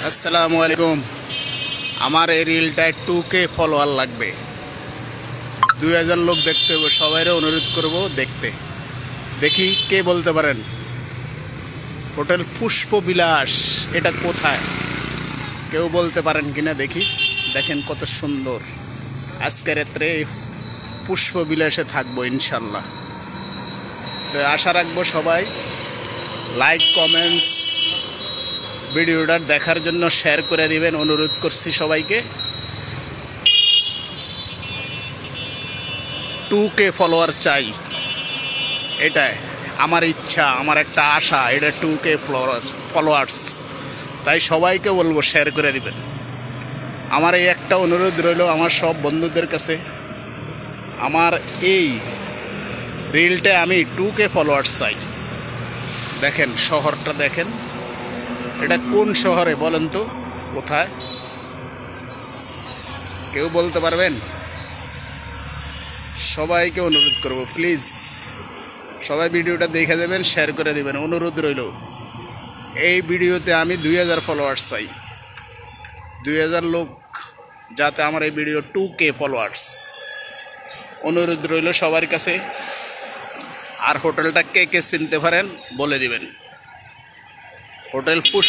আসসালামু আলাইকুম। আমার এই রিলটায় 2K ফলোয়ার লাগবে, 2000 লোক দেখতে হবে। সবাইরে অনুরোধ করব দেখতে। দেখি কে বলতে পারেন হোটেল পুষ্পবিলাস এটা কোথায়? কেউ বলতে পারেন কিনা দেখি। দেখেন কত সুন্দর। আজকে রাত্রে পুষ্পবিলাসে থাকবো ইনশাল্লাহ। তো আশা রাখবো সবাই লাইক কমেন্টস ভিডিওটা দেখার জন্য শেয়ার করে দিবেন, অনুরোধ করছি সবাইকে। 2K ফলোয়ার চাই, এটাই আমার ইচ্ছা, আমার একটা আশা। এটা 2K ফলোয়ার্স, তাই সবাইকে বলবো শেয়ার করে দিবেন। আমার এই একটা অনুরোধ রইল আমার সব বন্ধুদের কাছে। আমার এই রিলটায় আমি 2K ফলোয়ার্স চাই। দেখেন শহরটা দেখেন, এটা কোন শহরে বলেন তো? কোথায় কেউ বলতে পারবেন? সবাইকে অনুরোধ করব প্লিজ, সবাই ভিডিওটা দেখে দেবেন, শেয়ার করে দেবেন, অনুরোধ রইল। এই ভিডিওতে আমি 2000 ফলোয়ার্স চাই, 2000 লোক যাতে আমার এই ভিডিও 2K ফলোয়ার্স। অনুরোধ রইল সবার কাছে। আর হোটেলটা কে কে চিনতে পারেন বলে দিবেন। হোটেল পুষ্প